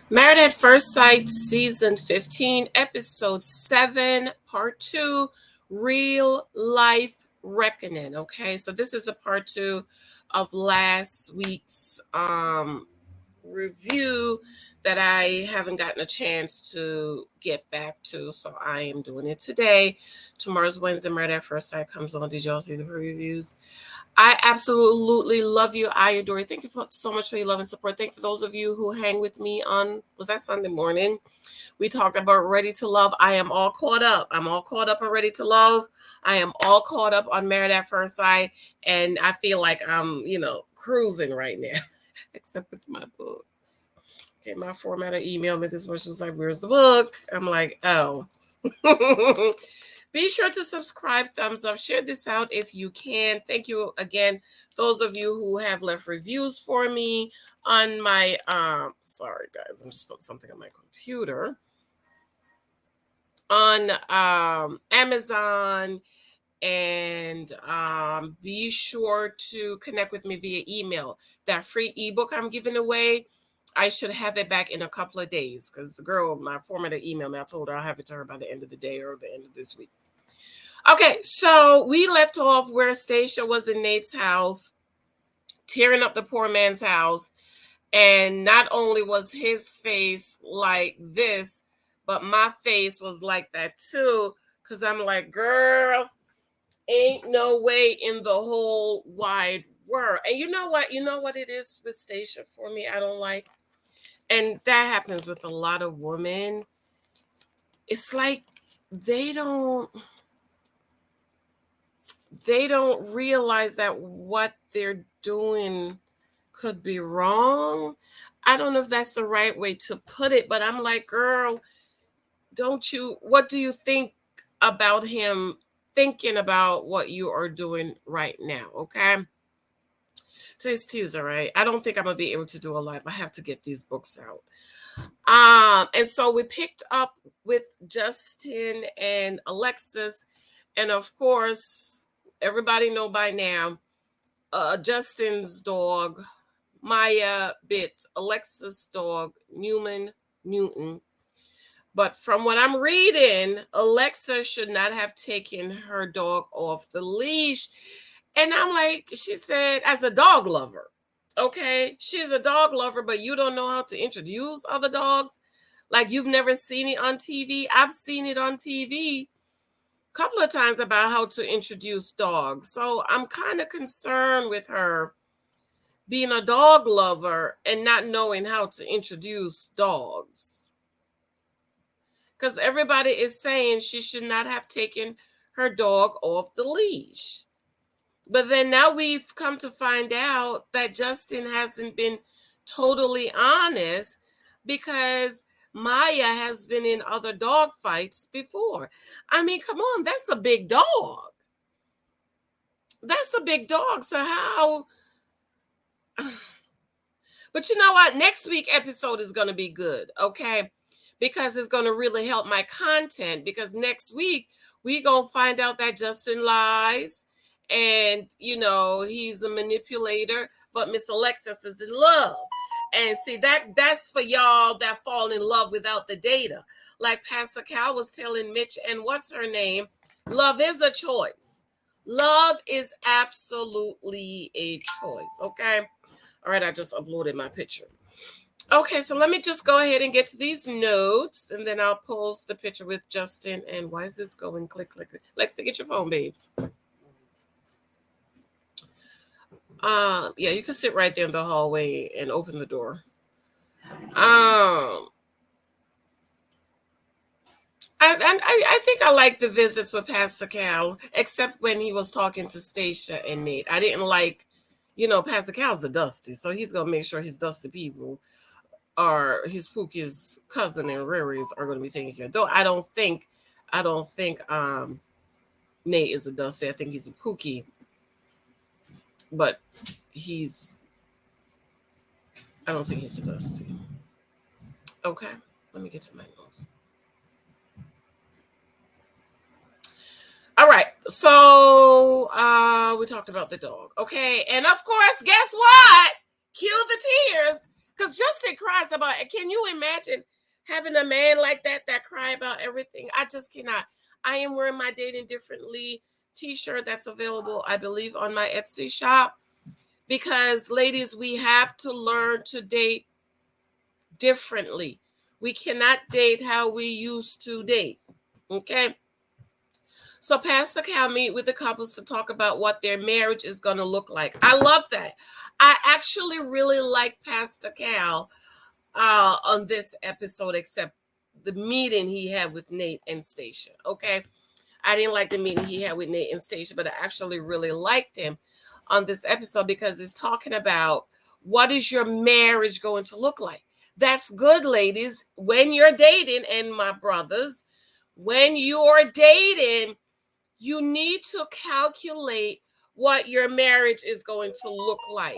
Married at First Sight, Season 15, Episode 7, Part 2, Real Life Reckoning. Okay, so this is the part 2 of last week's review that I haven't gotten a chance to get back to, so I am doing it today. Tomorrow's Wednesday, Married at First Sight comes on. Did y'all see the reviews? I absolutely love you. I adore you. Thank you so much for your love and support. Thank you for those of you who hang with me on, was that Sunday morning? We talked about Ready to Love. I am all caught up. I'm all caught up on Ready to Love. I am all caught up on Married at First Sight. And I feel like I'm, cruising right now, except with my books. Okay, my formatter emailed me this much. She was like, where's the book? I'm like, oh. Be sure to subscribe, thumbs up, share this out if you can. Thank you again, those of you who have left reviews for me on my sorry guys, I'm just putting something on my computer. On Amazon, and be sure to connect with me via email. That free ebook I'm giving away, I should have it back in a couple of days because the girl, my formatter, emailed me. I told her I'll have it to her by the end of the day or the end of this week. Okay, so we left off where Stacia was in Nate's house, tearing up the poor man's house. And not only was his face like this, but my face was like that too. Because I'm like, girl, ain't no way in the whole wide world. And you know what? You know what it is with Stacia for me? I don't like. And that happens with a lot of women. It's like they don't realize that what they're doing could be wrong. I don't know if that's the right way to put it, but I'm like, girl, what do you think about him thinking about what you are doing right now? Okay. Today's Tuesday, right? I don't think I'm gonna be able to do a live. I have to get these books out. And so we picked up with Justin and Alexis, and of course, everybody know by now, Justin's dog Maya bit Alexis' dog Newton. But from what I'm reading, Alexa should not have taken her dog off the leash. And I'm like, she said, as a dog lover, okay, she's a dog lover, but you don't know how to introduce other dogs. Like you've never seen it on TV. I've seen it on TV a couple of times about how to introduce dogs. So I'm kind of concerned with her being a dog lover and not knowing how to introduce dogs. Because everybody is saying she should not have taken her dog off the leash. But then now we've come to find out that Justin hasn't been totally honest because Maya has been in other dog fights before. I mean, come on, that's a big dog. That's a big dog. So how? But you know what? Next week episode is going to be good, okay? Because it's going to really help my content. Because next week we going to find out that Justin lies and, he's a manipulator, but Miss Alexis is in love. And see, that's for y'all that fall in love without the data. Like Pastor Cal was telling Mitch and what's her name, love is a choice. Love is absolutely a choice, okay? All right, I just uploaded my picture. Okay, so let me just go ahead and get to these notes, and then I'll post the picture with Justin. And why is this going click, click, click? Lexi, get your phone, babes. Yeah, you can sit right there in the hallway and open the door. I think I like the visits with Pastor Cal, except when he was talking to Stacia and Nate. I didn't like, Pastor Cal's the dusty, so he's gonna make sure his dusty people or his Pookie's cousin and Riri's are going to be taken care of. Though I don't think Nate is a dusty. I think he's a Pookie, but I don't think he's a dusty. Okay, let me get to my notes. All right, so we talked about the dog. Okay, and of course, guess what? Cue the tears. Because Justin cries about it. Can you imagine having a man like that cry about everything? I just cannot. I am wearing my Dating Differently t-shirt that's available, I believe, on my Etsy shop. Because, ladies, we have to learn to date differently. We cannot date how we used to date. Okay? So Pastor Cal meet with the couples to talk about what their marriage is going to look like. I love that. I actually really like Pastor Cal on this episode, except the meeting he had with Nate and Stacia. Okay. I didn't like the meeting he had with Nate and Stacia, but I actually really liked him on this episode because it's talking about what is your marriage going to look like. That's good, ladies. When you're dating, and my brothers, when you're dating, you need to calculate what your marriage is going to look like.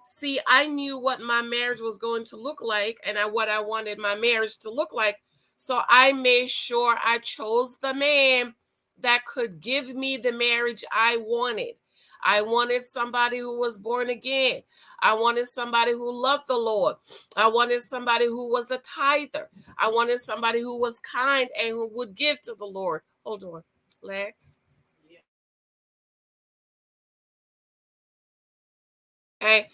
See, I knew what my marriage was going to look like and what I wanted my marriage to look like. So I made sure I chose the man that could give me the marriage I wanted. I wanted somebody who was born again. I wanted somebody who loved the Lord. I wanted somebody who was a tither. I wanted somebody who was kind and who would give to the Lord. Hold on, Lex. Okay.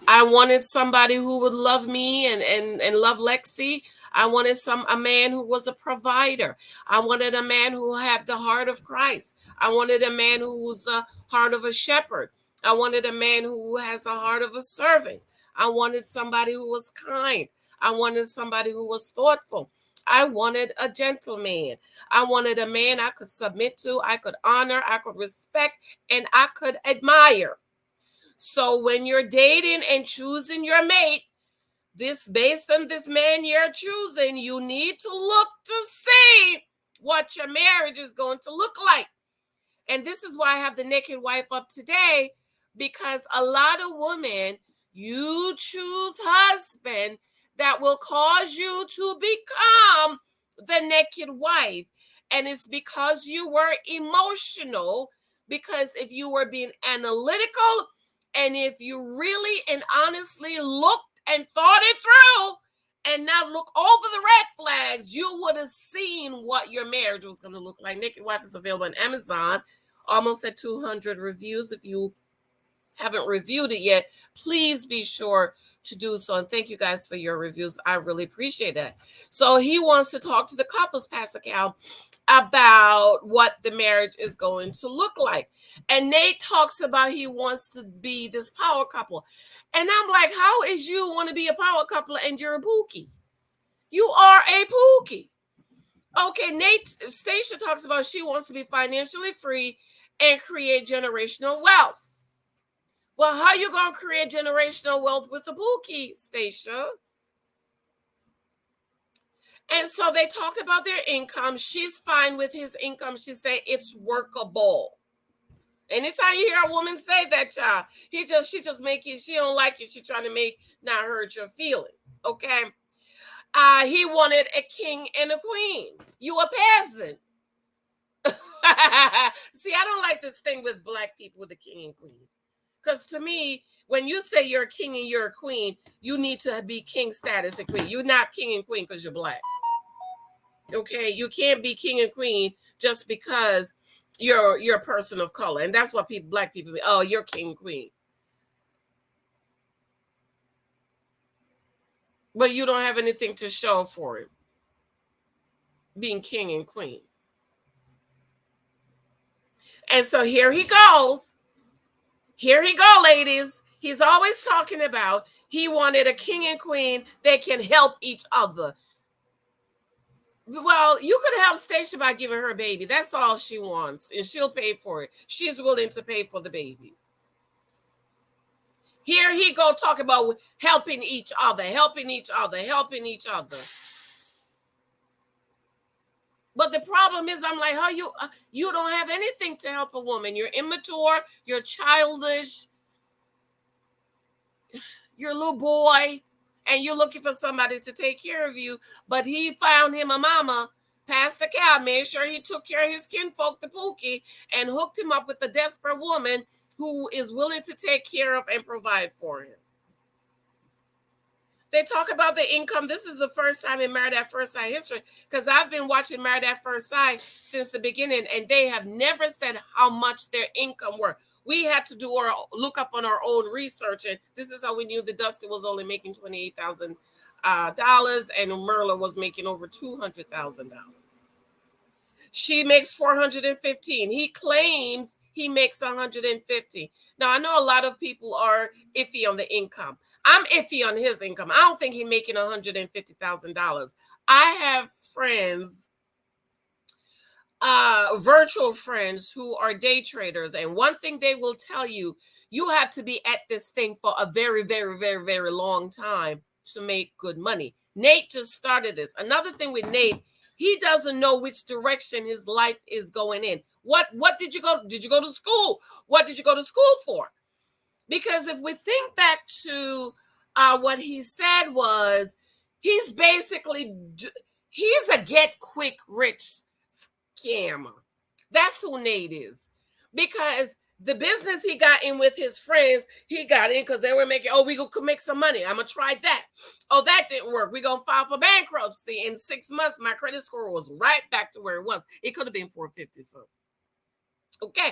I wanted somebody who would love me and love Lexi. I wanted a man who was a provider. I wanted a man who had the heart of Christ. I wanted a man who was the heart of a shepherd. I wanted a man who has the heart of a servant. I wanted somebody who was kind. I wanted somebody who was thoughtful. I wanted a gentleman. I wanted a man I could submit to, I could honor, I could respect, and I could admire. So when you're dating and choosing your mate, this based on this man you're choosing, you need to look to see what your marriage is going to look like. And this is why I have the naked wife up today, because a lot of women, you choose husband that will cause you to become the naked wife. And it's because you were emotional, because if you were being analytical, and if you really and honestly looked and thought it through, and not look over the red flags, you would have seen what your marriage was going to look like. Naked Wife is available on Amazon, almost at 200 reviews. If you haven't reviewed it yet, please be sure to do so. And thank you guys for your reviews. I really appreciate that. So he wants to talk to the couples, Pastor Cal, about what the marriage is going to look like. And Nate talks about he wants to be this power couple. And I'm like, how is you want to be a power couple and you're a pookie? You are a pookie. Okay, Stacia talks about she wants to be financially free and create generational wealth. Well, how you gonna create generational wealth with a pookie, Stacia? And so they talked about their income. She's fine with his income. She said it's workable. Anytime you hear a woman say that, child, she just make it. She don't like it. She trying to make not hurt your feelings. Okay. He wanted a king and a queen. You a peasant. See, I don't like this thing with black people with a king and queen. Because to me, when you say you're a king and you're a queen, you need to be king status and queen. You're not king and queen because you're black. Okay, you can't be king and queen just because you're a person of color, and that's what black people be. Oh, you're king and queen, but you don't have anything to show for it being king and queen. And so here he goes. Here he go, ladies. He's always talking about he wanted a king and queen that can help each other. Well, you could help Stacia by giving her a baby. That's all she wants, and she'll pay for it. She's willing to pay for the baby. Here he go talking about helping each other, helping each other, helping each other. But the problem is, I'm like, how you don't have anything to help a woman. You're immature, you're childish, you're a little boy, and you're looking for somebody to take care of you. But he found him a mama, passed the cow, made sure he took care of his kinfolk, the Pookie, and hooked him up with a desperate woman who is willing to take care of and provide for him. They talk about the income. This is the first time in Married at First Sight history, because I've been watching Married at First Sight since the beginning, and they have never said how much their income were. We had to do our look up on our own research, and this is how we knew that Dusty was only making $28,000, and Merla was making over $200,000. She makes 415. He claims he makes 150. Now I know a lot of people are iffy on the income. I'm iffy on his income. I don't think he's making $150,000. I have friends, virtual friends who are day traders, and one thing they will tell you, you have to be at this thing for a very, very, very, very long time to make good money. Nate just started this. Another thing with Nate, he doesn't know which direction his life is going in. What did you go? Did you go to school? What did you go to school for? Because if we think back to what he said was, he's basically, he's a get quick rich scammer. That's who Nate is. Because the business he got in with his friends, he got in because they were making, oh, we could make some money. I'm going to try that. Oh, that didn't work. We're going to file for bankruptcy. In 6 months, my credit score was right back to where it was. It could have been 450 something. Okay.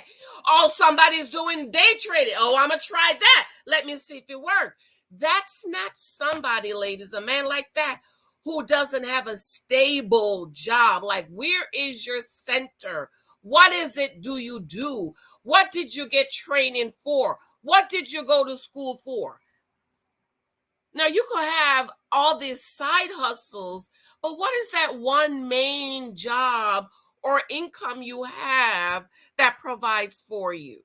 Oh, somebody's doing day trading. Oh, I'm going to try that. Let me see if it worked. That's not somebody, ladies, a man like that who doesn't have a stable job. Like, where is your center? What is it do you do? What did you get training for? What did you go to school for? Now, you could have all these side hustles, but what is that one main job or income you have that provides for you?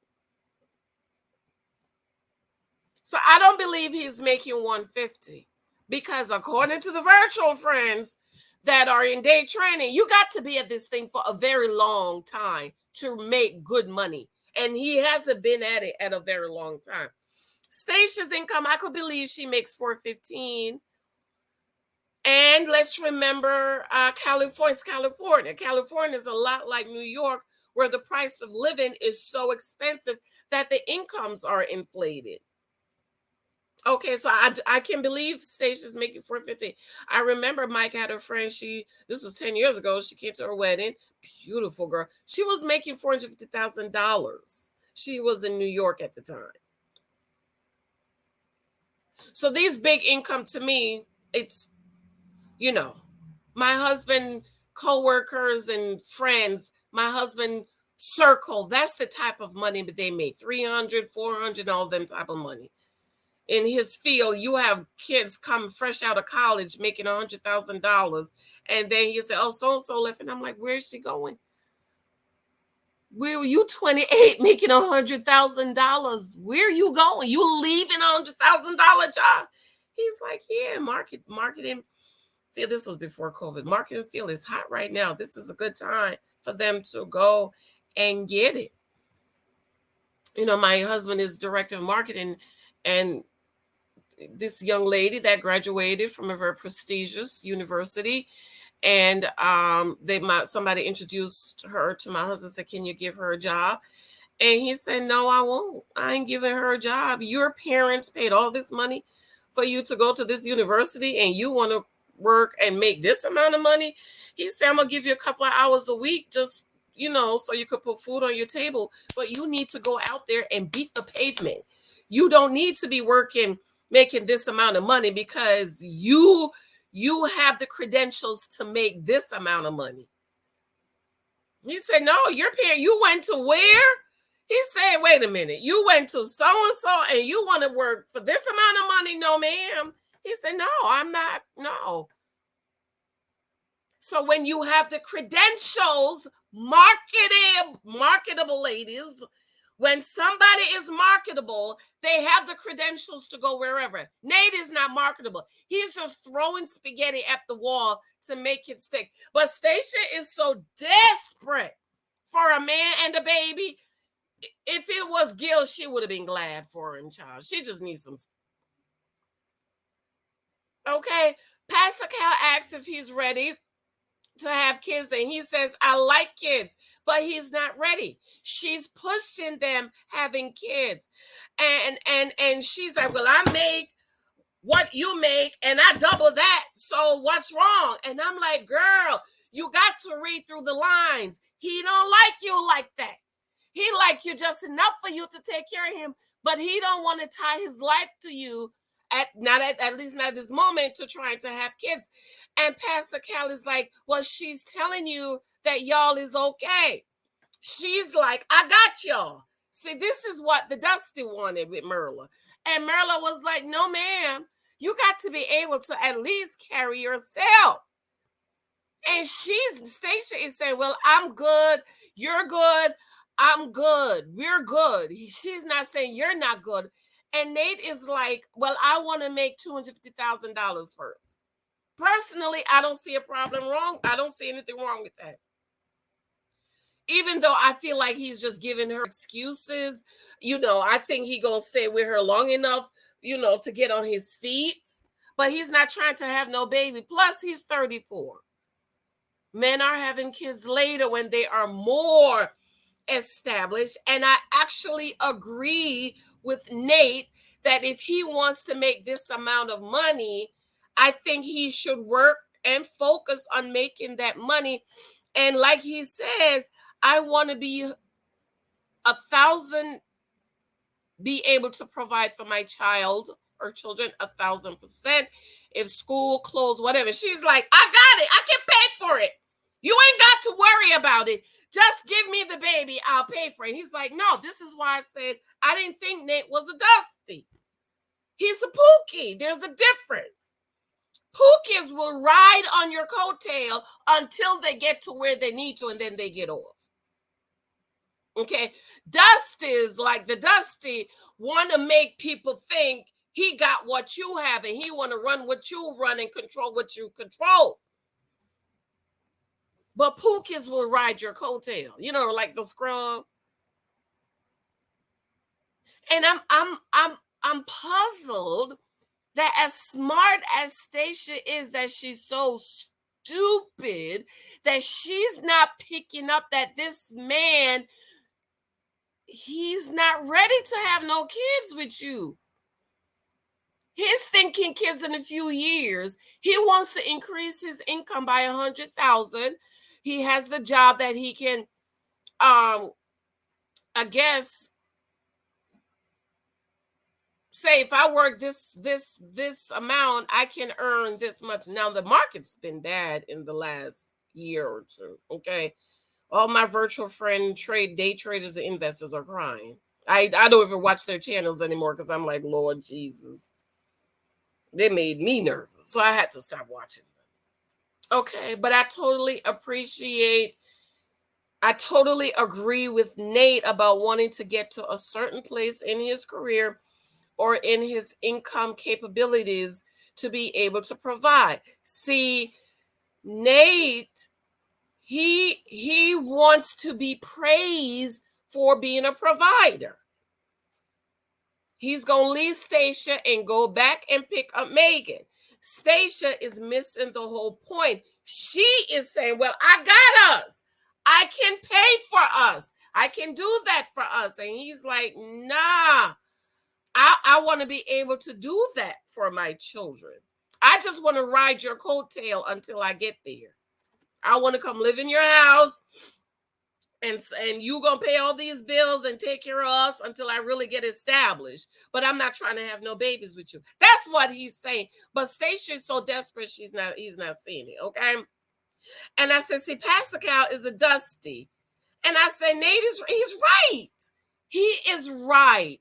So I don't believe he's making 150, because according to the virtual friends that are in day training, you got to be at this thing for a very long time to make good money. And he hasn't been at it at a very long time. Stacia's income, I could believe she makes 415. And let's remember California. California is a lot like New York, where the price of living is so expensive that the incomes are inflated. Okay, so I can believe Stacia's making 450. I remember Mike had a friend, this was 10 years ago, she came to her wedding, beautiful girl. She was making $450,000. She was in New York at the time. So these big income, to me, it's, my husband, co-workers and friends, my husband circle, that's the type of money that they make. 300, 400, all them type of money. In his field, you have kids come fresh out of college making $100,000, and then he said, "Oh, so and so left," and I'm like, "Where's she going? Where were you 28 making $100,000? Where are you going? You leaving $100,000 job?" He's like, "Yeah, marketing field. This was before COVID. Marketing field is hot right now. This is a good time for them to go and get it." My husband is director of marketing, and this young lady that graduated from a very prestigious university, and somebody introduced her to my husband, said, "Can you give her a job?" And he said, "No, I won't. I ain't giving her a job. Your parents paid all this money for you to go to this university, and you want to work and make this amount of money?" He said, "I'm gonna give you a couple of hours a week, just so you could put food on your table, but you need to go out there and beat the pavement. You don't need to be making this amount of money because you have the credentials to make this amount of money." He said, "No, you went to where?" He said, "Wait a minute, you went to so-and-so and you want to work for this amount of money?" "No, ma'am." He said, "No, I'm not. No." So when you have the credentials, marketable ladies, when somebody is marketable, they have the credentials to go wherever. Nate is not marketable. He's just throwing spaghetti at the wall to make it stick. But Stacia is so desperate for a man and a baby. If it was Gil, she would have been glad for him, child. She just needs some. Okay. Pastor Cal asks if he's ready to have kids, and he says, "I like kids," but he's not ready. She's pushing them having kids, and she's like, "Well, I make what you make and I double that. So what's wrong? And I'm like, girl, you got to read through the lines. He don't like you like that. He like you just enough for you to take care of him, but he don't want to tie his life to you at least not at this moment to trying to have kids. And Pastor Cal is like, well, she's telling you that y'all is okay. She's like, I got y'all. See, this is what the Dusty wanted with Merla. And Merla was like, no, ma'am, you got to be able to at least carry yourself. And Stacia is saying, well, I'm good. You're good. I'm good. We're good. She's not saying you're not good. And Nate is like, well, I want to make $250,000 first. Personally, I don't see a problem wrong. I don't see anything wrong with that. Even though I feel like he's just giving her excuses, I think he gonna stay with her long enough, to get on his feet. But he's not trying to have no baby. Plus, he's 34. Men are having kids later when they are more established. And I actually agree with Nate that if he wants to make this amount of money, I think he should work and focus on making that money. And like he says, I want to be 1,000, be able to provide for my child or children 1,000%. If school closed, whatever. She's like, I got it. I can pay for it. You ain't got to worry about it. Just give me the baby. I'll pay for it. He's like, no, this is why I said I didn't think Nate was a Dusty. He's a Pookie. There's a difference. Pookies will ride on your coattail until they get to where they need to, and then they get off. Okay, Dusty's like the Dusty want to make people think he got what you have, and he want to run what you run and control what you control. But Pookies will ride your coattail, like the scrub. And I'm puzzled that as smart as Stacia is, that she's so stupid that she's not picking up that this man, he's not ready to have no kids with you. He's thinking kids in a few years. He wants to increase his income by 100,000. He has the job that he can, I guess, say if I work this amount, I can earn this much. Now the market's been bad in the last year or two. Okay, all my virtual friend day traders and investors are crying. I don't even watch their channels anymore because I'm like, Lord Jesus, they made me nervous, so I had to stop watching them. Okay, but I totally agree with Nate about wanting to get to a certain place in his career or in his income capabilities to be able to provide. See, Nate, he wants to be praised for being a provider. He's going to leave Stacia and go back and pick up Megan. Stacia is missing the whole point. She is saying, well, I got us. I can pay for us. I can do that for us. And he's like, nah, I want to be able to do that for my children. I just want to ride your coattail until I get there. I want to come live in your house and you gonna pay all these bills and take care of us until I really get established. But I'm not trying to have no babies with you. That's what he's saying. But Stacia's so desperate, he's not seeing it. Okay. And I said, see, Pastor Cal is a Dusty. And I said, Nate he's right. He is right.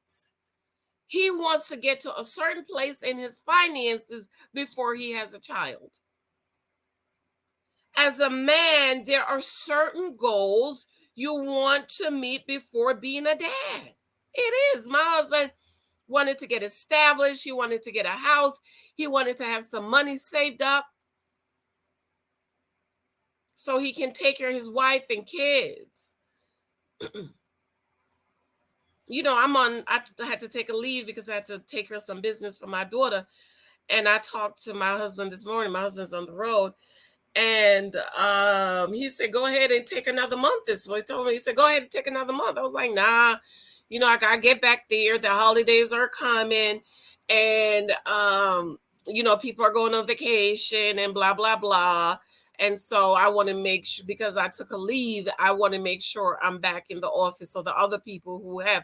He wants to get to a certain place in his finances before he has a child. As a man, there are certain goals you want to meet before being a dad. It is. My husband wanted to get established. He wanted to get a house. He wanted to have some money saved up so he can take care of his wife and kids. I had to take a leave because I had to take care of some business for my daughter. And I talked to my husband this morning. My husband's on the road. And he said, go ahead and take another month. He told me, he said, go ahead and take another month. I was like, nah, I got to get back there. The holidays are coming. And people are going on vacation and blah blah blah. And so I want to make sure, because I took a leave, I want to make sure I'm back in the office so the other people who have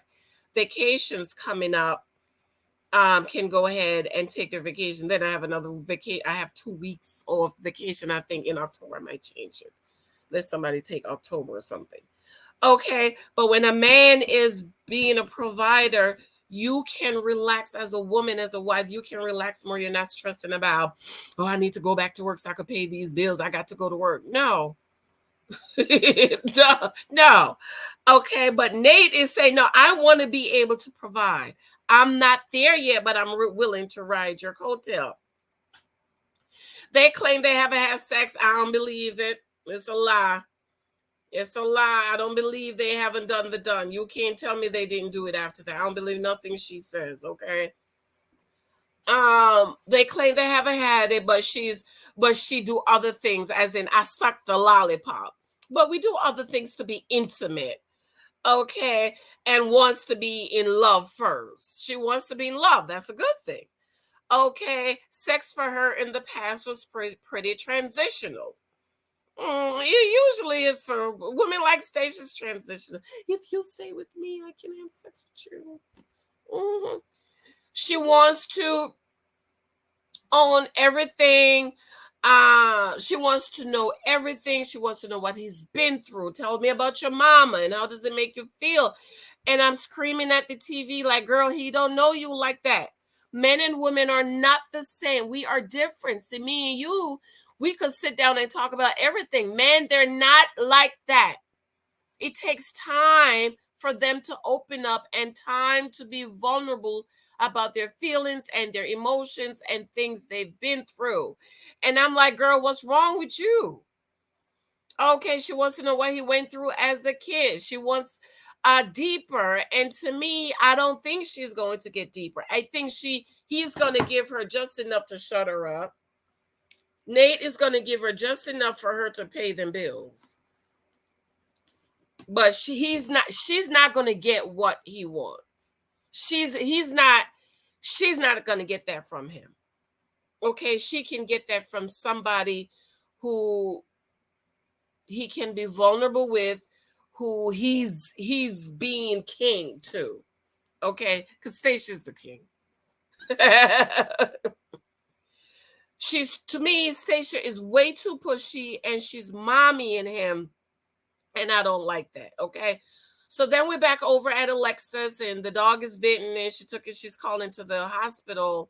vacations coming up can go ahead and take their vacation. Then I have another vacation. I have 2 weeks of vacation. I think in October I might change it. Let somebody take October or something. Okay, but when a man is being a provider, you can relax as a woman, as a wife. You can relax more. You're not stressing about, oh, I need to go back to work so I can pay these bills. I got to go to work. No, no. Okay, but Nate is saying, no, I want to be able to provide. I'm not there yet, but I'm willing to ride your coattail. They claim they haven't had sex. I don't believe it. It's a lie. It's a lie. I don't believe they haven't done the done. You can't tell me they didn't do it after that. I don't believe nothing she says, okay? They claim they haven't had it, but she do other things, as in I suck the lollipop. But we do other things to be intimate, okay? And wants to be in love first. She wants to be in love. That's a good thing. Okay, sex for her in the past was pretty transitional. It usually is for women like Stacia's transition. If you stay with me, I can have sex with you. Mhm. She wants to own everything. She wants to know everything. She wants to know what he's been through. Tell me about your mama and how does it make you feel? And I'm screaming at the TV like, girl, he don't know you like that. Men and women are not the same. We are different. See, me and you, we could sit down and talk about everything. Men, they're not like that. It takes time for them to open up and time to be vulnerable about their feelings and their emotions and things they've been through. And I'm like, girl, what's wrong with you? Okay, she wants to know what he went through as a kid. She wants deeper. And to me, I don't think she's going to get deeper. I think he's going to give her just enough to shut her up. Nate is going to give her just enough for her to pay them bills. But she's not going to get what he wants. She's not going to get that from him. Okay, she can get that from somebody who he can be vulnerable with, who he's being king to. Okay, because Stacia's the king. To me, Stacia is way too pushy and she's mommying him. And I don't like that. Okay. So then we're back over at Alexis and the dog is bitten and she's calling to the hospital.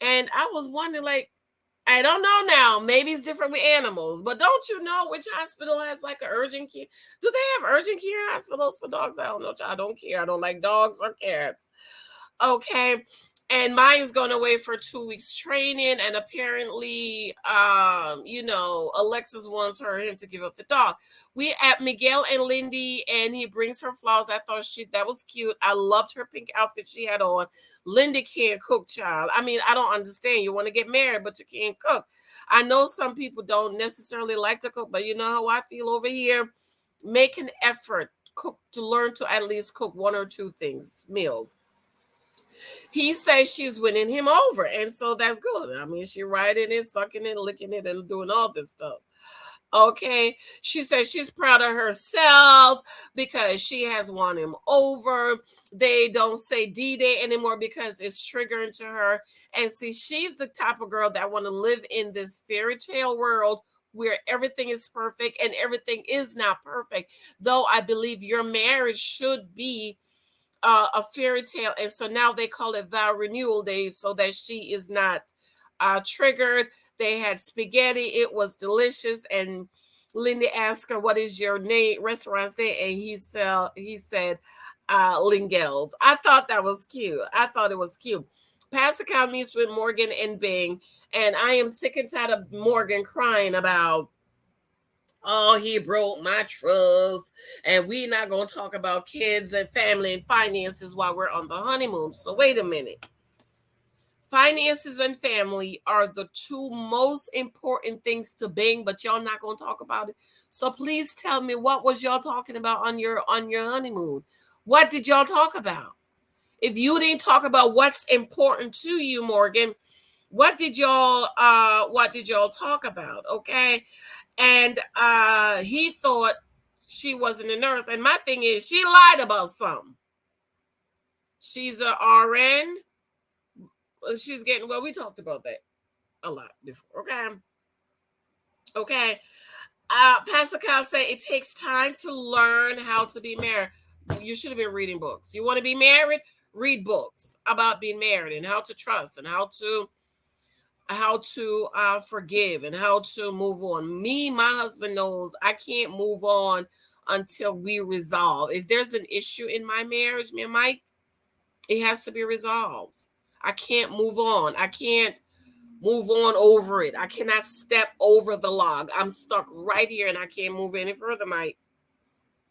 And I was wondering, like, I don't know now. Maybe it's different with animals, but don't you know which hospital has like an urgent care? Do they have urgent care hospitals for dogs? I don't know. I don't care. I don't like dogs or cats. Okay. And Maya's going away for 2 weeks training, and apparently, Alexis wants him to give up the dog. We at Miguel and Lindy, and he brings her flowers. I thought that was cute. I loved her pink outfit she had on. Lindy can't cook, child. I mean, I don't understand. You want to get married, but you can't cook. I know some people don't necessarily like to cook, but you know how I feel over here. Make an effort, to learn to at least cook one or two meals. He says she's winning him over, and so that's good. I mean, she riding it, sucking it, licking it, and doing all this stuff. Okay, she says she's proud of herself because she has won him over. They don't say D-Day anymore because it's triggering to her. And see, she's the type of girl that want to live in this fairy tale world where everything is perfect, and everything is not perfect. Though I believe your marriage should be a fairy tale, and so now they call it vow renewal days so that she is not triggered. They had spaghetti, it was delicious, and Lindy asked her, what is your restaurant's name? And he said Lingel's. I thought that was cute. I thought it was cute. Pascal meets with Morgan and Binh, and I am sick and tired of Morgan crying about, oh, he broke my trust, and we not going to talk about kids and family and finances while we're on the honeymoon. So wait a minute. Finances and family are the two most important things to Bing, but y'all not going to talk about it. So please tell me, what was y'all talking about on your honeymoon? What did y'all talk about? If you didn't talk about what's important to you, Morgan, what did y'all talk about? Okay. And he thought she wasn't a nurse. And my thing is, she lied about something. She's a RN. She's getting, well, we talked about that a lot before. Okay. Okay. Pastor Kyle said it takes time to learn how to be married. You should have been reading books. You want to be married? Read books about being married and how to trust and how to forgive and how to move on. Me, my husband knows I can't move on until we resolve. If there's an issue in my marriage, me and Mike, it has to be resolved. I can't move on. I can't move on over it. I cannot step over the log. I'm stuck right here and I can't move any further, Mike.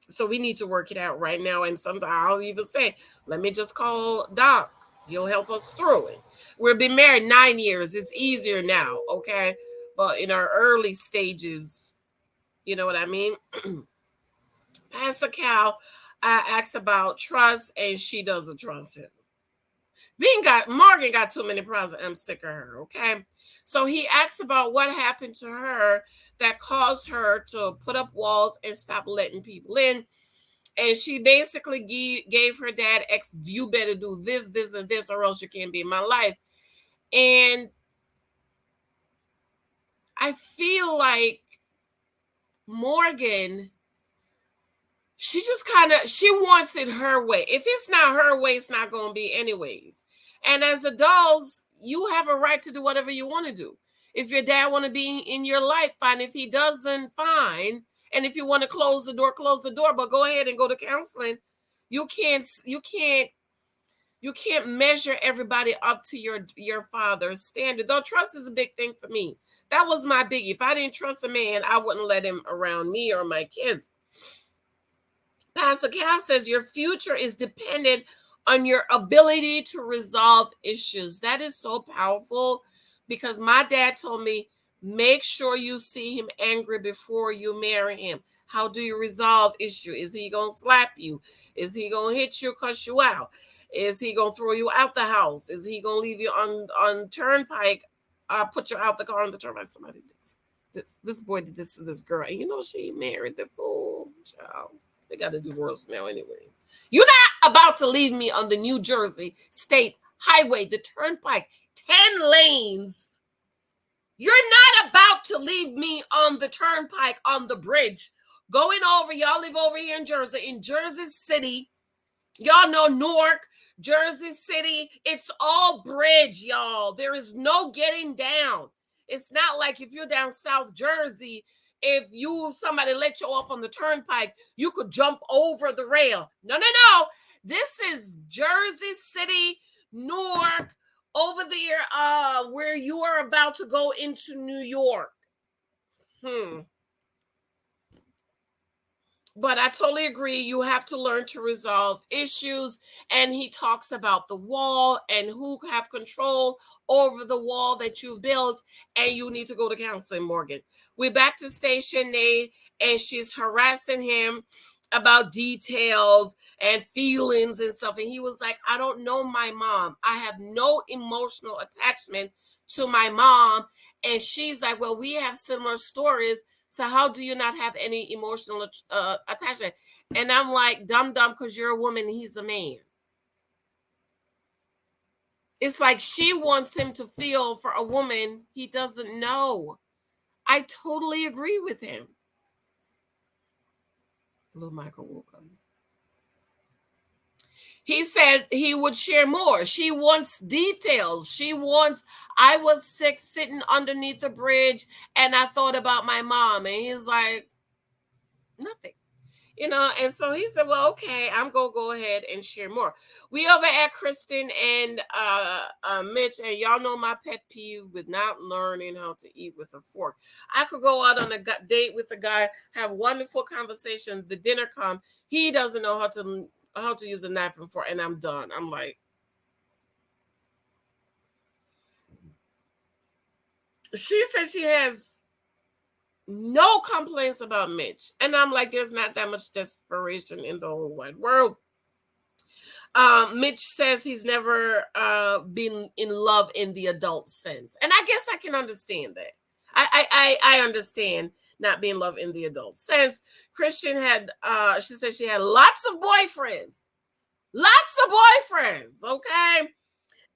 So we need to work it out right now. And sometimes I'll even say, let me just call Doc. He'll help us through it. We've been married 9 years. It's easier now, okay? But in our early stages, you know what I mean? Pastor Cal asks about trust, and she doesn't trust him. Morgan got too many problems. I'm sick of her, okay? So he asks about what happened to her that caused her to put up walls and stop letting people in. And she basically gave her dad, you better do this, this, and this, or else you can't be in my life. And I feel like Morgan, she wants it her way. If it's not her way, it's not going to be anyways. And as adults, you have a right to do whatever you want to do. If your dad want to be in your life, fine. If he doesn't, fine. And if you want to close the door, but go ahead and go to counseling. You can't measure everybody up to your father's standard. Though trust is a big thing for me. That was my biggie. If I didn't trust a man, I wouldn't let him around me or my kids. Pastor Cal says your future is dependent on your ability to resolve issues. That is so powerful because my dad told me, make sure you see him angry before you marry him. How do you resolve issue? Is he going to slap you? Is he going to hit you, cuss you out? Is he going to throw you out the house? Is he going to leave you on turnpike, put you out the car on the turnpike? Somebody this boy did this to this girl. And she married the fool child. They got a divorce now anyway. You're not about to leave me on the New Jersey State Highway, the turnpike, 10 lanes. You're not about to leave me on the turnpike, on the bridge, going over. Y'all live over here in Jersey City. Y'all know Newark, Jersey City. It's all bridge, y'all. There is no getting down. It's not like if you're down South Jersey, if somebody let you off on the turnpike, you could jump over the rail. No. This is Jersey City, Newark, over there, where you are about to go into New York. But I totally agree. You have to learn to resolve issues. And he talks about the wall and who have control over the wall that you've built. And you need to go to counseling, Morgan. We're back to Stacia and Nate, and she's harassing him about details and feelings and stuff. And he was like, I don't know my mom. I have no emotional attachment to my mom. And she's like, well, we have similar stories. So how do you not have any emotional attachment? And I'm like, dumb, because you're a woman, he's a man. It's like she wants him to feel for a woman he doesn't know. I totally agree with him. Little Michael woke up. He said he would share more. She wants details. She wants, I was sick sitting underneath a bridge and I thought about my mom. And he's like, nothing. And so he said, well, okay, I'm going to go ahead and share more. We over at Kristen and Mitch, and y'all know my pet peeve with not learning how to eat with a fork. I could go out on a date with a guy, have wonderful conversation, the dinner come, he doesn't know how to use a knife and fork, and I'm done. I'm like, she said she has no complaints about Mitch. And I'm like, there's not that much desperation in the whole wide world. Mitch says he's never been in love in the adult sense, and I guess I can understand that. I understand not being in love in the adult sense. Kristen had she said she had lots of boyfriends, okay,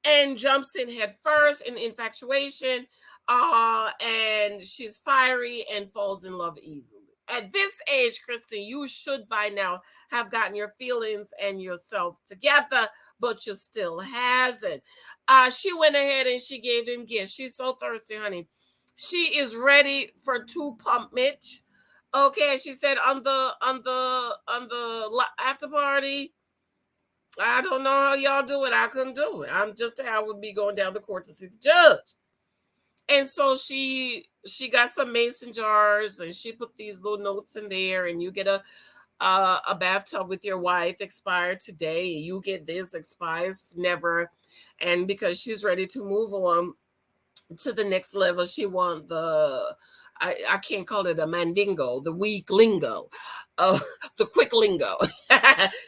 and jumps in head first in infatuation, and she's fiery and falls in love easily. At this age, Kristen, you should by now have gotten your feelings and yourself together, but you still hasn't. She went ahead and she gave him gifts. She's so thirsty, honey. She is ready for two pump Mitch. Okay, she said on the after party. I don't know how y'all do it. I couldn't do it. I'm just I would be going down the court to see the judge. And so she got some mason jars and she put these little notes in there, and you get a bathtub with your wife expired today. You get this expires never, and because she's ready to move on to the next level, she want the I can't call it a mandingo, the weak lingo, uh, the quick lingo.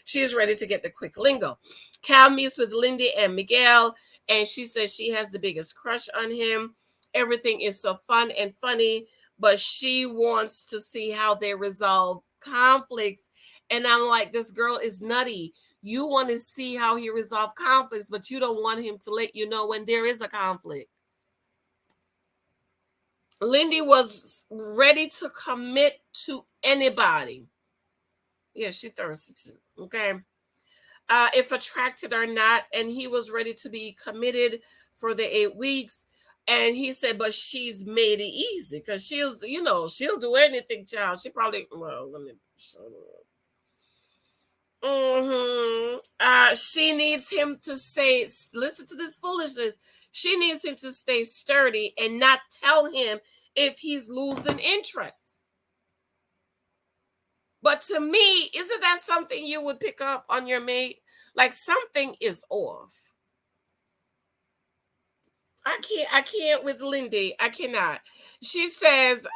She's ready to get the quick lingo. Cal meets with Lindy and Miguel, and she says she has the biggest crush on him. Everything is so fun and funny, but she wants to see how they resolve conflicts. And I'm like, this girl is nutty. You want to see how he resolve conflicts, but you don't want him to let you know when there is a conflict. Lindy was ready to commit to anybody. Yeah, she thirsty too. Okay. If attracted or not, and he was ready to be committed for the 8 weeks. And he said, but she's made it easy because she'll do anything, child. She probably, well, let me shut up. She needs him to say, listen to this foolishness. She needs him to stay sturdy and not tell him if he's losing interest. But to me, isn't that something you would pick up on your mate? Like something is off. I can't with Lindy. I cannot. She says,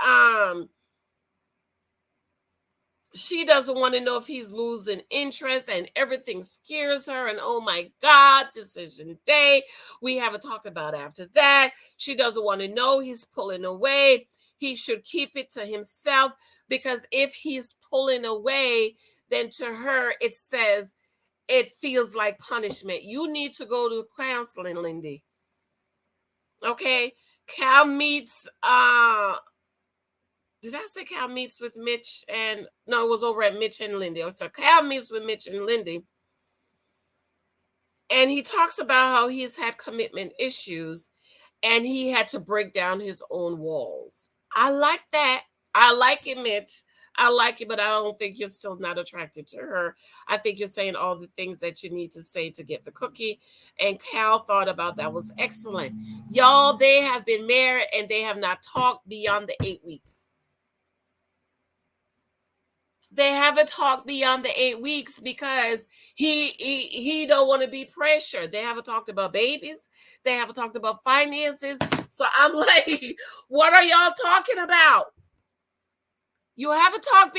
she doesn't want to know if he's losing interest, and everything scares her. And oh my God, decision day. We haven't talked about after that. She doesn't want to know he's pulling away. He should keep it to himself, because if he's pulling away, then to her it says it feels like punishment. You need to go to counseling, Lindy. Okay. Cal meets did I say Cal meets with Mitch and no, it was over at Mitch and Lindy. So Cal meets with Mitch and Lindy. And he talks about how he's had commitment issues and he had to break down his own walls. I like that. I like it, Mitch. I like it, but I don't think you're still not attracted to her. I think you're saying all the things that you need to say to get the cookie. And Cal thought about that was excellent. Y'all, they have been married and they have not talked beyond the 8 weeks. They haven't talked beyond the 8 weeks because he don't want to be pressured. They haven't talked about babies. They haven't talked about finances. So I'm like, what are y'all talking about? You haven't talked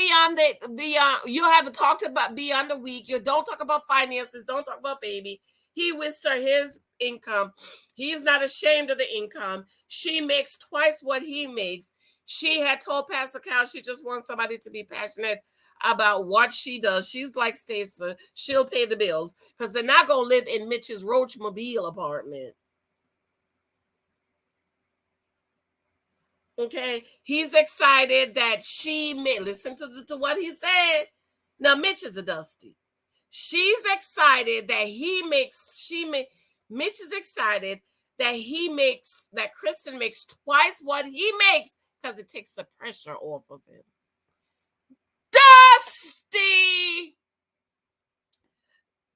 you haven't talked about beyond the week. You don't talk about finances, don't talk about baby. He whispered his income. He's not ashamed of the income. She makes twice what he makes. She had told Pastor Cal she just wants somebody to be passionate about what she does. She's like Stacia. She'll pay the bills because they're not going to live in Mitch's Roachmobile apartment. Okay, he's excited that she may listen to what he said. Now Mitch is the dusty. She's excited that Mitch is excited that Kristen makes twice what he makes because it takes the pressure off of him. Dusty.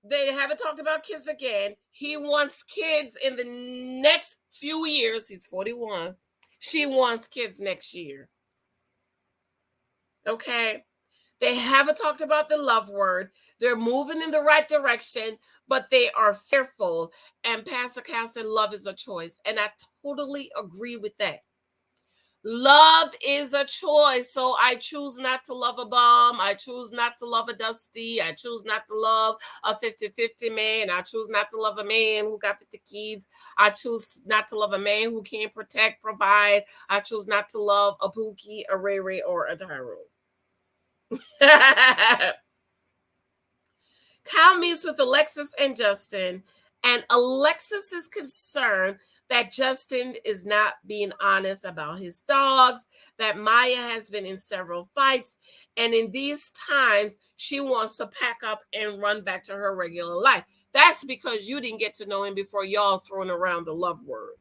They haven't talked about kids again. He wants kids in the next few years. He's 41. She wants kids next year. Okay. They haven't talked about the love word. They're moving in the right direction, but they are fearful. And Pastor Cal said love is a choice. And I totally agree with that. Love is a choice. So I choose not to love a bum. I choose not to love a dusty. I choose not to love a 50-50 man. I choose not to love a man who got 50 kids. I choose not to love a man who can't protect, provide. I choose not to love a Pookie, a Ray Ray, or a Tyro. Kyle meets with Alexis and Justin, and Alexis is concerned that Justin is not being honest about his dogs, that Maya has been in several fights, and in these times, she wants to pack up and run back to her regular life. That's because you didn't get to know him before y'all throwing around the love word.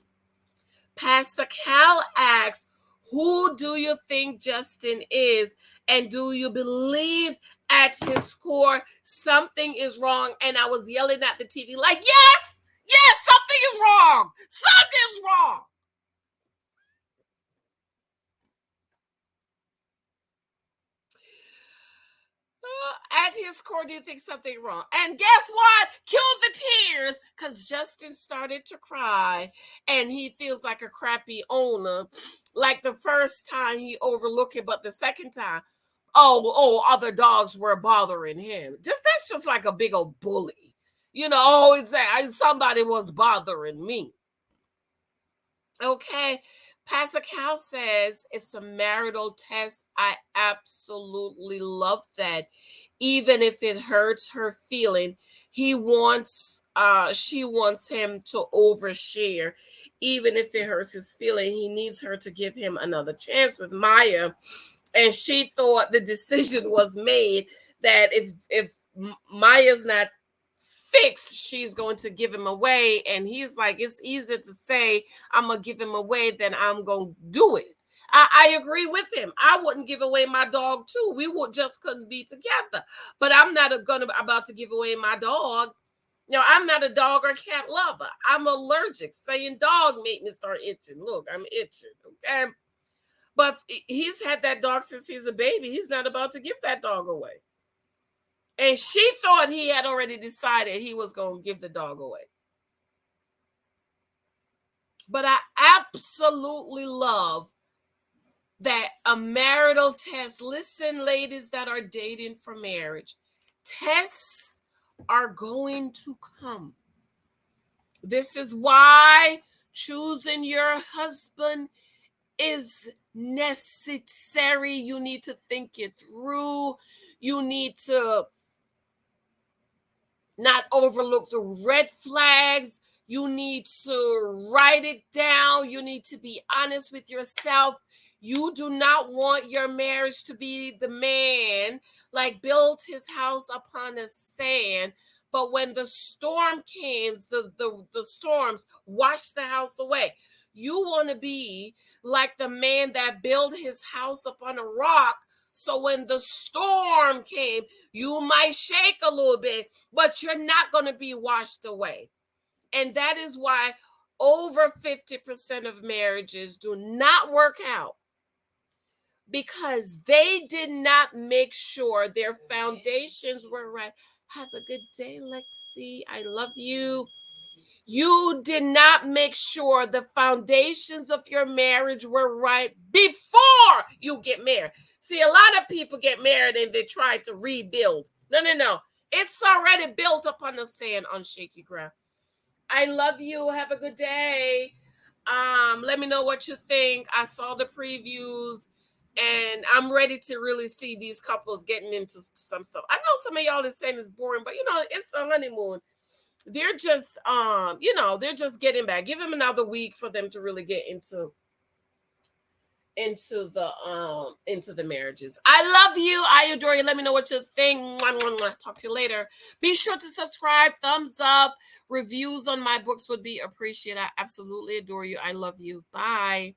Pastor Cal asks, who do you think Justin is? And do you believe at his core something is wrong? And I was yelling at the TV like, yes, yes, something is wrong. Something's wrong. At his core, do you think something wrong? And guess what? Cue the tears, because Justin started to cry, and he feels like a crappy owner. Like the first time he overlooked it, but the second time, other dogs were bothering him. That's just like a big old bully. It's like somebody was bothering me. Okay. Pastor Cal says it's a marital test. I absolutely love that. Even if it hurts her feeling, she wants him to overshare. Even if it hurts his feeling, he needs her to give him another chance with Maya. And she thought the decision was made that if Maya's not fixed, she's going to give him away. And he's like, it's easier to say I'm gonna give him away than I'm gonna do it. I agree with him. I wouldn't give away my dog too. We would just couldn't be together. But I'm not about to give away my dog. I'm not a dog or cat lover. I'm allergic. Saying dog made me start itching. Look, I'm itching. Okay. But he's had that dog since he's a baby. He's not about to give that dog away. And she thought he had already decided he was going to give the dog away. But I absolutely love that a marital test. Listen, ladies that are dating for marriage, tests are going to come. This is why choosing your husband is necessary. You need to think it through. You need to not overlook the red flags. You need to write it down. You need to be honest with yourself. You do not want your marriage to be the man like built his house upon the sand. But when the storm came, the storms washed the house away. You want to be like the man that built his house upon a rock. So when the storm came, you might shake a little bit, but you're not going to be washed away. And that is why over 50% of marriages do not work out, because they did not make sure their foundations were right. Have a good day, Lexi. I love you. You did not make sure the foundations of your marriage were right before you get married. See, a lot of people get married and they try to rebuild. No. It's already built upon the sand on shaky ground. I love you. Have a good day. Let me know what you think. I saw the previews and I'm ready to really see these couples getting into some stuff. I know some of y'all is saying it's boring, but it's the honeymoon. They're just they're just getting back. Give them another week for them to really get into the marriages. I love you. I adore you. Let me know what you think. Mwah, mwah, mwah. Talk to you later. Be sure to subscribe, thumbs up, reviews on my books would be appreciated. I absolutely adore you. I love you. Bye.